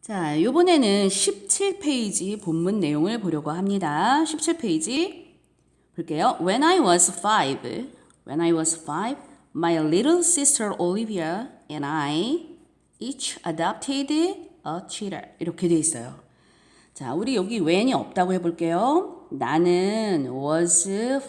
자, 요번에는 17페이지 본문 내용을 보려고 합니다. 17페이지 볼게요. When I was five, my little sister Olivia and I each adopted a cheetah. 이렇게 돼 있어요. 자, 우리 여기 when이 없다고 해볼게요. 나는 was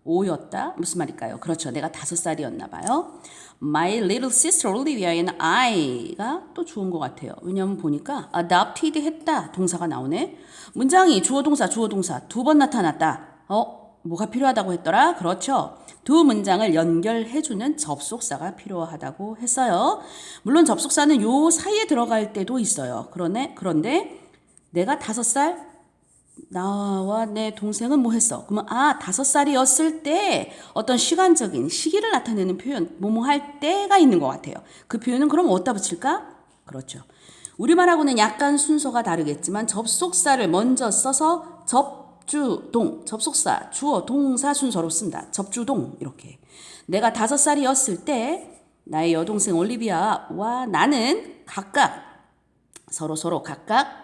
5였다. 무슨 말일까요? 그렇죠. 내가 5살이었나 봐요. My little sister Olivia and I가 또 좋은 것 같아요. 왜냐면 보니까 adopted 했다 동사가 나오네. 문장이 주어 동사 두 번 나타났다. 뭐가 필요하다고 했더라? 그렇죠. 두 문장을 연결해주는 접속사가 필요하다고 했어요. 물론 접속사는 요 사이에 들어갈 때도 있어요. 그런데 내가 5살, 나와 내 동생은 뭐 했어? 그러면 5살이었을 때 어떤 시간적인 시기를 나타내는 표현, 뭐뭐 할 때가 있는 것 같아요. 그 표현은 그럼 어디다 붙일까? 그렇죠. 우리말하고는 약간 순서가 다르겠지만 접속사를 먼저 써서 접주동, 접속사, 주어, 동사 순서로 쓴다. 접주동 이렇게. 내가 5살이었을 때 나의 여동생 올리비아와 나는 각각 서로 각각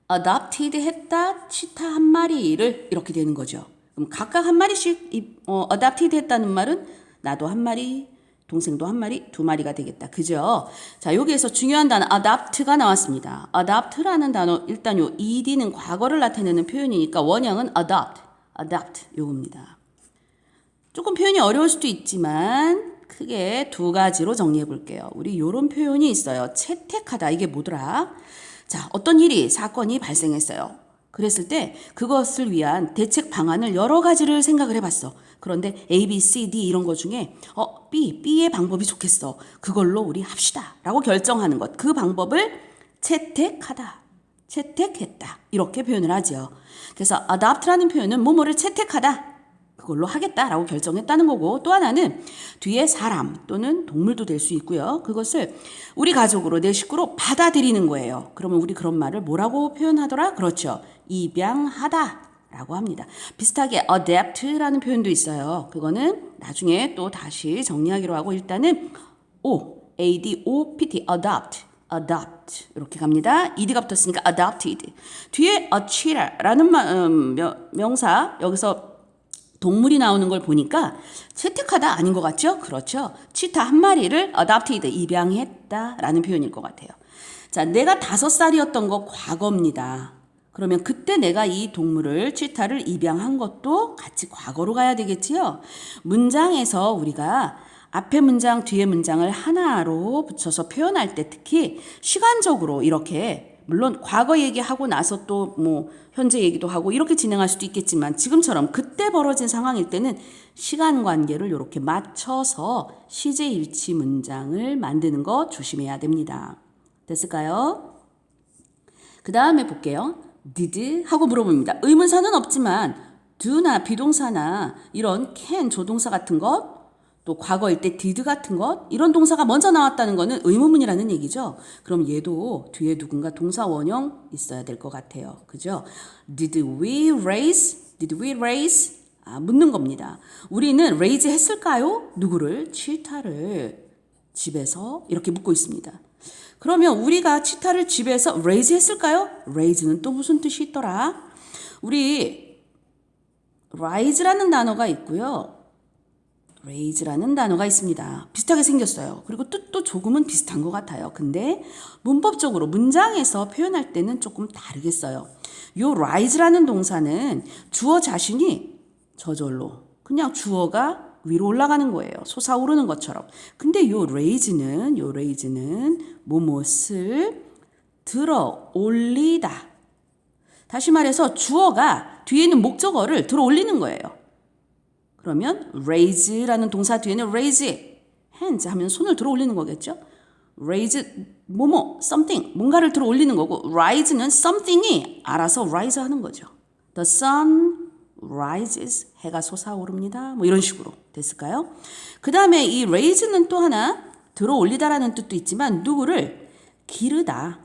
adopted 했다 치타 한 마리를 이렇게 되는 거죠. 그럼 각각 한 마리씩 adopted 했다는 말은 나도 한 마리, 동생도 한 마리, 2마리가 되겠다. 그죠? 자, 여기에서 중요한 단어 adopt가 나왔습니다. adopt라는 단어 일단 요 ed는 과거를 나타내는 표현이니까 원형은 adopt 요겁니다. 조금 표현이 어려울 수도 있지만 크게 2가지로 정리해 볼게요. 우리 요런 표현이 있어요. 채택하다. 이게 뭐더라? 자, 어떤 일이, 사건이 발생했어요. 그랬을 때 그것을 위한 대책 방안을 여러 가지를 생각을 해봤어. 그런데 A, B, C, D 이런 것 중에 B의 방법이 좋겠어. 그걸로 우리 합시다. 라고 결정하는 것. 그 방법을 채택하다. 채택했다. 이렇게 표현을 하죠. 그래서 adopt라는 표현은 뭐뭐를 채택하다. 그걸로 하겠다라고 결정했다는 거고, 또 하나는 뒤에 사람 또는 동물도 될 수 있고요. 그것을 우리 가족으로 내 식구로 받아들이는 거예요. 그러면 우리 그런 말을 뭐라고 표현하더라? 그렇죠. 입양하다라고 합니다. 비슷하게 adapt라는 표현도 있어요. 그거는 나중에 또 다시 정리하기로 하고 일단은 adopt, adopt 이렇게 갑니다. ed가 붙었으니까 adopted. 뒤에 a cheetah라는 명사 여기서 동물이 나오는 걸 보니까 채택하다 아닌 것 같죠? 그렇죠. 치타 한 마리를 adopted, 입양했다라는 표현일 것 같아요. 자, 내가 5살이었던 거 과거입니다. 그러면 그때 내가 이 동물을, 치타를 입양한 것도 같이 과거로 가야 되겠지요? 문장에서 우리가 앞에 문장, 뒤에 문장을 하나로 붙여서 표현할 때 특히 시간적으로 이렇게 물론 과거 얘기하고 나서 또 뭐 현재 얘기도 하고 이렇게 진행할 수도 있겠지만 지금처럼 그때 벌어진 상황일 때는 시간 관계를 이렇게 맞춰서 시제일치 문장을 만드는 거 조심해야 됩니다. 됐을까요? 그 다음에 볼게요. did 하고 물어봅니다. 의문사는 없지만 do나 비동사나 이런 can 조동사 같은 것 또 과거일 때 did 같은 것 이런 동사가 먼저 나왔다는 거는 의문문이라는 얘기죠. 그럼 얘도 뒤에 누군가 동사 원형 있어야 될 것 같아요. 그죠? Did we raise? 묻는 겁니다. 우리는 raise 했을까요? 누구를? 치타를 집에서 이렇게 묻고 있습니다. 그러면 우리가 치타를 집에서 raise 했을까요? raise는 또 무슨 뜻이 있더라? 우리 rise라는 단어가 있고요. raise라는 단어가 있습니다. 비슷하게 생겼어요. 그리고 뜻도 조금은 비슷한 것 같아요. 근데 문법적으로 문장에서 표현할 때는 조금 다르겠어요. 요 rise라는 동사는 주어 자신이 저절로 그냥 주어가 위로 올라가는 거예요. 솟아오르는 것처럼. 근데 요 raise는 뭐뭇을 들어 올리다. 다시 말해서 주어가 뒤에 있는 목적어를 들어 올리는 거예요. 그러면 raise라는 동사 뒤에는 raise hands 하면 손을 들어 올리는 거겠죠? raise 뭐뭐 something 뭔가를 들어 올리는 거고 rise는 something이 알아서 rise 하는 거죠. The sun rises 해가 솟아오릅니다. 뭐 이런 식으로 됐을까요? 그 다음에 이 raise는 또 하나 들어 올리다라는 뜻도 있지만 누구를 기르다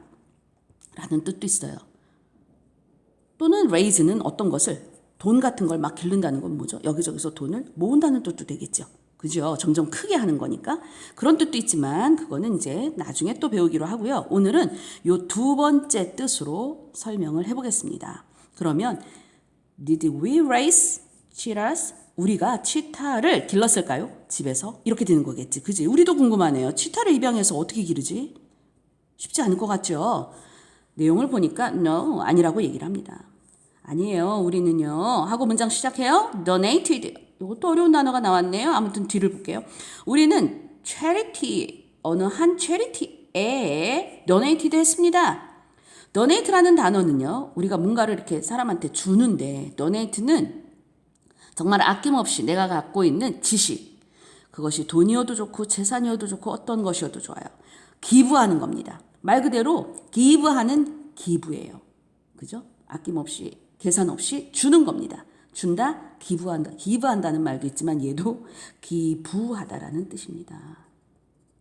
라는 뜻도 있어요. 또는 raise는 어떤 것을 돈 같은 걸 막 기른다는 건 뭐죠? 여기저기서 돈을 모은다는 뜻도 되겠죠. 그죠? 점점 크게 하는 거니까. 그런 뜻도 있지만 그거는 이제 나중에 또 배우기로 하고요. 오늘은 요 두 번째 뜻으로 설명을 해보겠습니다. 그러면 Did we raise cheetahs? 우리가 치타를 길렀을까요? 집에서? 이렇게 되는 거겠지. 그지? 우리도 궁금하네요. 치타를 입양해서 어떻게 기르지? 쉽지 않을 것 같죠? 내용을 보니까 no, 아니라고 얘기를 합니다. 아니에요. 우리는요. 하고 문장 시작해요. donated. 이것도 어려운 단어가 나왔네요. 아무튼 뒤를 볼게요. 우리는 charity, 어느 한 charity에 donated 했습니다. donate라는 단어는요. 우리가 뭔가를 이렇게 사람한테 주는데 donate는 정말 아낌없이 내가 갖고 있는 지식, 그것이 돈이어도 좋고 재산이어도 좋고 어떤 것이어도 좋아요. 기부하는 겁니다. 말 그대로 기부하는 기부예요. 그죠? 아낌없이 계산 없이 주는 겁니다. 준다, 기부한다. 기부한다는 말도 있지만 얘도 기부하다라는 뜻입니다.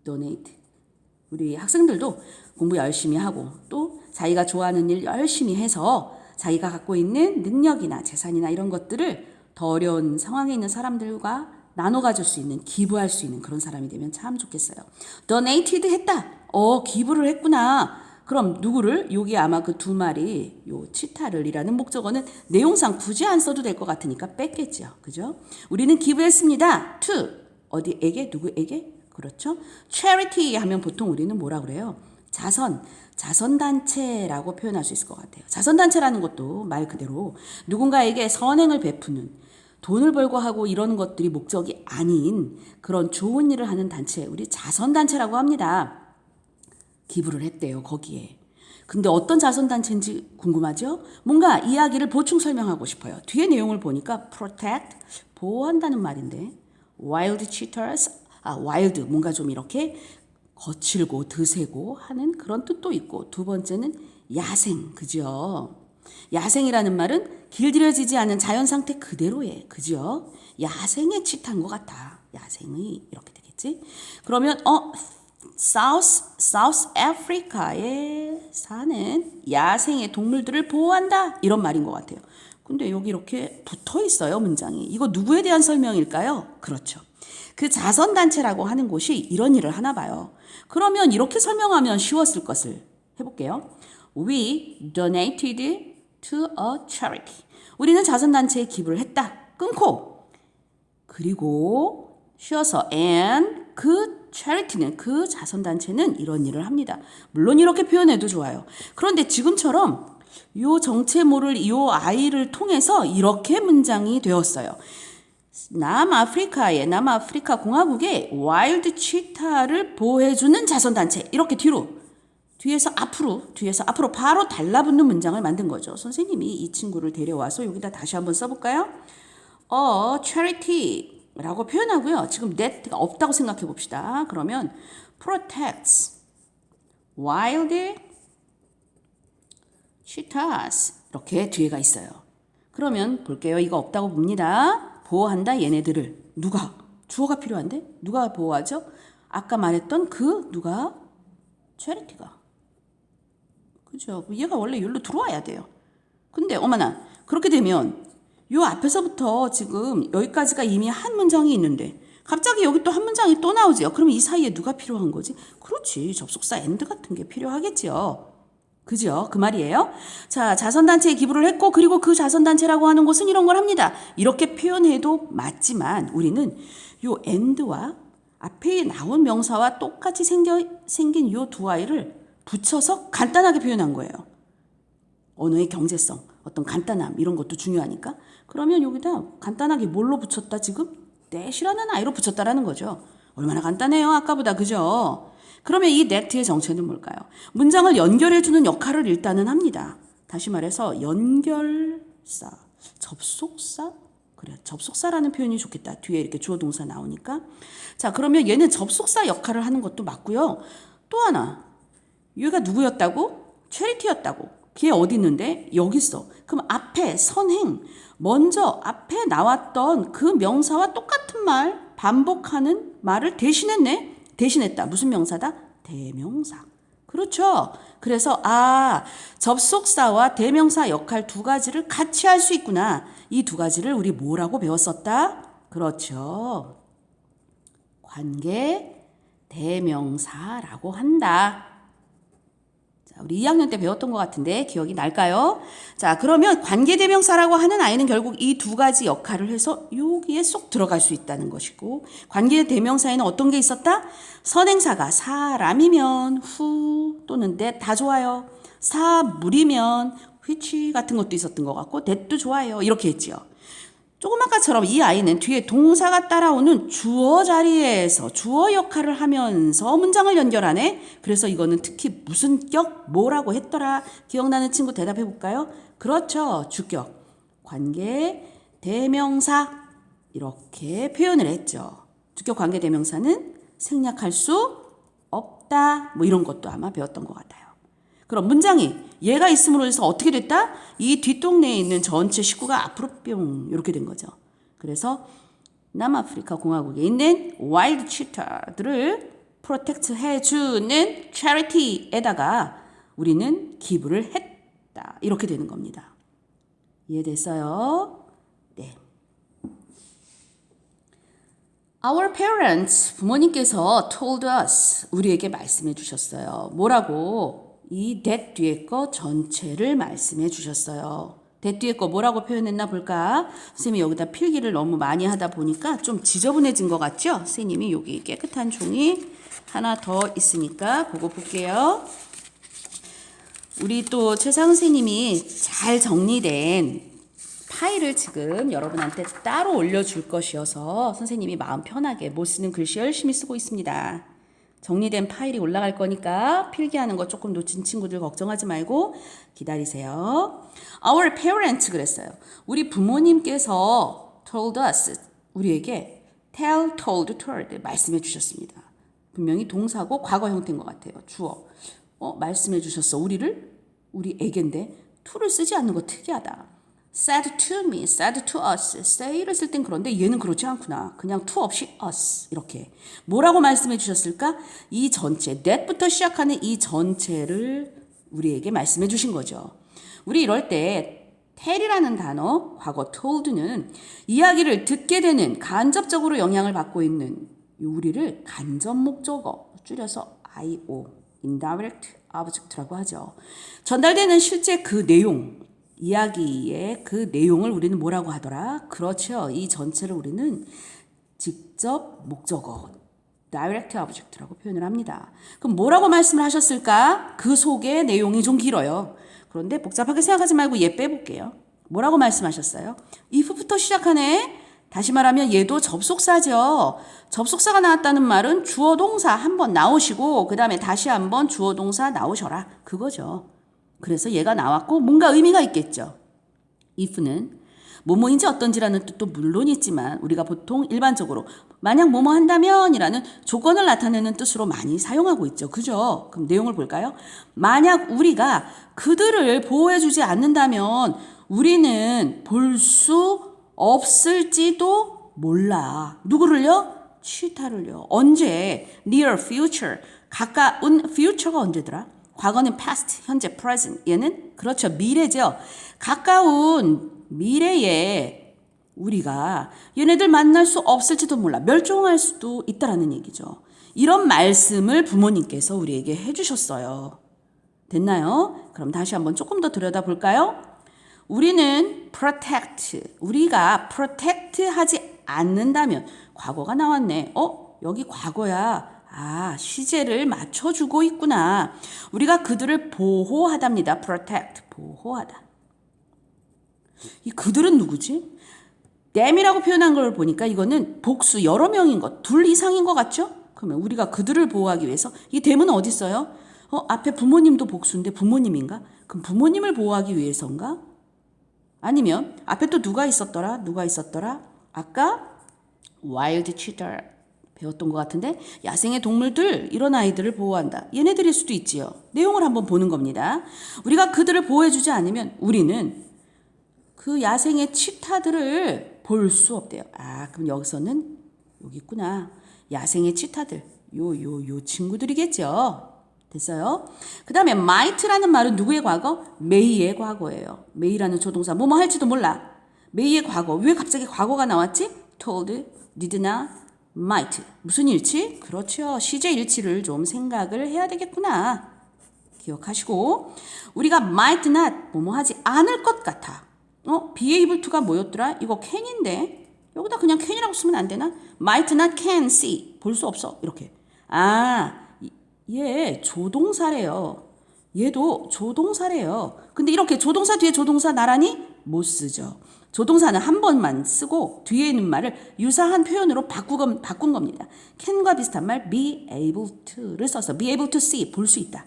donate. 우리 학생들도 공부 열심히 하고 또 자기가 좋아하는 일 열심히 해서 자기가 갖고 있는 능력이나 재산이나 이런 것들을 더 어려운 상황에 있는 사람들과 나눠 가질 수 있는, 기부할 수 있는 그런 사람이 되면 참 좋겠어요. donated 했다. 기부를 했구나. 그럼 누구를? 여기 아마 그 두 마리 요 치타를이라는 목적어는 내용상 굳이 안 써도 될 것 같으니까 뺐겠죠. 그죠? 우리는 기부했습니다. to 어디에게? 누구에게? 그렇죠? charity 하면 보통 우리는 뭐라 그래요? 자선단체라고 표현할 수 있을 것 같아요. 자선단체라는 것도 말 그대로 누군가에게 선행을 베푸는, 돈을 벌고 하고 이런 것들이 목적이 아닌 그런 좋은 일을 하는 단체, 우리 자선단체라고 합니다. 기부를 했대요, 거기에. 근데 어떤 자선단체인지 궁금하죠? 뭔가 이야기를 보충 설명하고 싶어요. 뒤에 내용을 보니까 protect, 보호한다는 말인데 wild cheaters, wild, 뭔가 좀 이렇게 거칠고 드세고 하는 그런 뜻도 있고, 두 번째는 야생, 그죠? 야생이라는 말은 길들여지지 않은 자연 상태 그대로의, 그죠? 야생의 치타인 것 같아. 야생의 이렇게 되겠지? 그러면 South Africa에 사는 야생의 동물들을 보호한다 이런 말인 것 같아요. 근데 여기 이렇게 붙어 있어요, 문장이. 이거 누구에 대한 설명일까요? 그렇죠. 그 자선단체라고 하는 곳이 이런 일을 하나 봐요. 그러면 이렇게 설명하면 쉬웠을 것을 해볼게요. We donated to a charity. 우리는 자선단체에 기부를 했다. 끊고. 그리고 쉬어서 and 그 charity는, 그 자선단체는 이런 일을 합니다. 물론 이렇게 표현해도 좋아요. 그런데 지금처럼 요 정체모를 요 아이를 통해서 이렇게 문장이 되었어요. 남아프리카 공화국의 와일드 치타를 보호해주는 자선단체. 이렇게 뒤에서 앞으로 바로 달라붙는 문장을 만든 거죠. 선생님이 이 친구를 데려와서 여기다 다시 한번 써볼까요? charity라고 표현하고요. 지금 that가 없다고 생각해 봅시다. 그러면 protects wild cheetahs 이렇게 뒤에가 있어요. 그러면 볼게요. 이거 없다고 봅니다. 보호한다 얘네들을. 누가? 주어가 필요한데? 누가 보호하죠? 아까 말했던 그 누가? charity가. 그죠? 얘가 원래 여기로 들어와야 돼요. 근데 어머나 그렇게 되면 요 앞에서부터 지금 여기까지가 이미 한 문장이 있는데 갑자기 여기 또 한 문장이 또 나오죠. 그러면 이 사이에 누가 필요한 거지? 그렇지. 접속사 and 같은 게 필요하겠죠. 그죠? 그 말이에요. 자, 자선단체에 기부를 했고 그리고 그 자선단체라고 하는 곳은 이런 걸 합니다. 이렇게 표현해도 맞지만 우리는 요 and와 앞에 나온 명사와 똑같이 생긴 요 두 아이를 붙여서 간단하게 표현한 거예요. 언어의 경제성, 어떤 간단함 이런 것도 중요하니까. 그러면 여기다 간단하게 뭘로 붙였다 지금? that이라는 아이로 붙였다라는 거죠. 얼마나 간단해요. 아까보다. 그죠? 그러면 이 that의 정체는 뭘까요? 문장을 연결해주는 역할을 일단은 합니다. 다시 말해서 연결사, 접속사? 그래, 접속사라는 표현이 좋겠다. 뒤에 이렇게 주어 동사 나오니까. 자, 그러면 얘는 접속사 역할을 하는 것도 맞고요. 또 하나, 얘가 누구였다고? charity였다고. 걔 어디 있는데? 여기 있어. 그럼 앞에 선행, 먼저 앞에 나왔던 그 명사와 똑같은 말, 반복하는 말을 대신했네. 대신했다. 무슨 명사다? 대명사. 그렇죠. 그래서 접속사와 대명사 역할 두 가지를 같이 할 수 있구나. 이 두 가지를 우리 뭐라고 배웠었다? 그렇죠. 관계 대명사라고 한다. 자, 우리 2학년 때 배웠던 것 같은데 기억이 날까요? 자, 그러면 관계 대명사라고 하는 아이는 결국 이 두 가지 역할을 해서 여기에 쏙 들어갈 수 있다는 것이고, 관계 대명사에는 어떤 게 있었다? 선행사가 사람이면 who 또는 that 다 좋아요. 사물이면 which 같은 것도 있었던 것 같고 that도 좋아요. 이렇게 했지요. 조금 아까처럼 이 아이는 뒤에 동사가 따라오는 주어 자리에서 주어 역할을 하면서 문장을 연결하네. 그래서 이거는 특히 무슨 격 뭐라고 했더라. 기억나는 친구 대답해 볼까요? 그렇죠. 주격, 관계, 대명사 이렇게 표현을 했죠. 주격, 관계, 대명사는 생략할 수 없다. 뭐 이런 것도 아마 배웠던 것 같아요. 그럼 문장이 얘가 있음으로 해서 어떻게 됐다? 이 뒷동네에 있는 전체 식구가 앞으로 뿅 이렇게 된 거죠. 그래서 남아프리카 공화국에 있는 와일드 치타들을 프로텍트 해주는 charity에다가 우리는 기부를 했다. 이렇게 되는 겁니다. 이해됐어요? 네. Our parents, 부모님께서 told us, 우리에게 말씀해 주셨어요. 뭐라고? 이 that 뒤에 거 전체를 말씀해 주셨어요. that 뒤에 거 뭐라고 표현했나 볼까? 선생님이 여기다 필기를 너무 많이 하다 보니까 좀 지저분해진 것 같죠? 선생님이 여기 깨끗한 종이 하나 더 있으니까 보고 볼게요. 우리 또 최상 선생님이 잘 정리된 파일을 지금 여러분한테 따로 올려줄 것이어서 선생님이 마음 편하게 못 쓰는 글씨 열심히 쓰고 있습니다. 정리된 파일이 올라갈 거니까 필기하는 거 조금 놓친 친구들 걱정하지 말고 기다리세요. Our parents 그랬어요. 우리 부모님께서 told us, 우리에게 tell, told, told 말씀해 주셨습니다. 분명히 동사고 과거 형태인 것 같아요. 주어. 말씀해 주셨어. 우리에게인데 to를 쓰지 않는 거 특이하다. said to me, said to us, say를 쓸 땐 그런데 얘는 그렇지 않구나. 그냥 to 없이 us 이렇게. 뭐라고 말씀해 주셨을까? 이 전체, that부터 시작하는 이 전체를 우리에게 말씀해 주신 거죠. 우리 이럴 때 tell이라는 단어, 과거 told는 이야기를 듣게 되는 간접적으로 영향을 받고 있는 우리를 간접 목적어, 줄여서 IO, indirect object라고 하죠. 전달되는 실제 그 내용, 이야기의 그 내용을 우리는 뭐라고 하더라? 그렇죠. 이 전체를 우리는 직접 목적어, direct object라고 표현을 합니다. 그럼 뭐라고 말씀을 하셨을까? 그 속의 내용이 좀 길어요. 그런데 복잡하게 생각하지 말고 얘 빼볼게요. 뭐라고 말씀하셨어요? if부터 시작하네. 다시 말하면 얘도 접속사죠. 접속사가 나왔다는 말은 주어 동사 한번 나오시고 그 다음에 다시 한번 주어 동사 나오셔라. 그거죠. 그래서 얘가 나왔고 뭔가 의미가 있겠죠. if는 뭐뭐인지 어떤지라는 뜻도 물론 있지만 우리가 보통 일반적으로 만약 뭐뭐 한다면이라는 조건을 나타내는 뜻으로 많이 사용하고 있죠. 그죠? 그럼 내용을 볼까요? 만약 우리가 그들을 보호해주지 않는다면 우리는 볼 수 없을지도 몰라. 누구를요? 치타를요. 언제? near future. 가까운 future가 언제더라? 과거는 past, 현재 present. 얘는 그렇죠. 미래죠. 가까운 미래에 우리가 얘네들 만날 수 없을지도 몰라. 멸종할 수도 있다라는 얘기죠. 이런 말씀을 부모님께서 우리에게 해주셨어요. 됐나요? 그럼 다시 한번 조금 더 들여다볼까요? 우리는 protect, 우리가 protect 하지 않는다면 과거가 나왔네. 여기 과거야. 시제를 맞춰주고 있구나. 우리가 그들을 보호하답니다. protect, 보호하다. 이 그들은 누구지? them이라고 표현한 걸 보니까 이거는 복수 여러 명인 것, 둘 이상인 것 같죠? 그러면 우리가 그들을 보호하기 위해서 이 them은 어디 있어요? 앞에 부모님도 복수인데 부모님인가? 그럼 부모님을 보호하기 위해서인가? 아니면 앞에 또 누가 있었더라? 아까 wild cheetah 배웠던 것 같은데 야생의 동물들 이런 아이들을 보호한다. 얘네들일 수도 있지요. 내용을 한번 보는 겁니다. 우리가 그들을 보호해주지 않으면 우리는 그 야생의 치타들을 볼 수 없대요. 그럼 여기서는 여기 있구나. 야생의 치타들. 요 친구들이겠죠. 됐어요? 그 다음에 might라는 말은 누구의 과거? may의 과거예요. may라는 조동사 뭐뭐 할지도 몰라. may의 과거. 왜 갑자기 과거가 나왔지? told, did not, might. 무슨 일치? 그렇죠. 시제 일치를 좀 생각을 해야 되겠구나. 기억하시고 우리가 might not 뭐뭐 하지 않을 것 같아. be able to가 뭐였더라? 이거 can인데 여기다 그냥 can이라고 쓰면 안 되나? might not can see. 볼 수 없어. 이렇게. 얘 조동사래요. 얘도 조동사래요. 근데 이렇게 조동사 뒤에 조동사 나란히 못 쓰죠. 조동사는 한 번만 쓰고 뒤에 있는 말을 유사한 표현으로 바꾼 겁니다. can과 비슷한 말 be able to를 써서 be able to see, 볼 수 있다.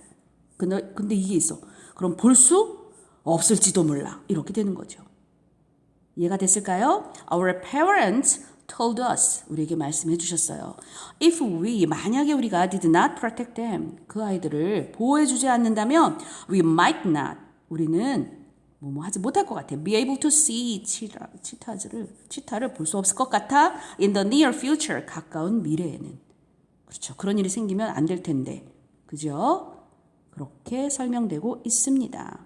근데 이게 있어. 그럼 볼 수 없을지도 몰라. 이렇게 되는 거죠. 이해가 됐을까요? Our parents told us. 우리에게 말씀해 주셨어요. If we, 만약에 우리가 did not protect them. 그 아이들을 보호해 주지 않는다면 we might not. 우리는 뭐뭐 하지 못할 것 같아. Be able to see 치타를 볼 수 없을 것 같아. In the near future. 가까운 미래에는. 그렇죠. 그런 일이 생기면 안 될 텐데. 그죠? 그렇게 설명되고 있습니다.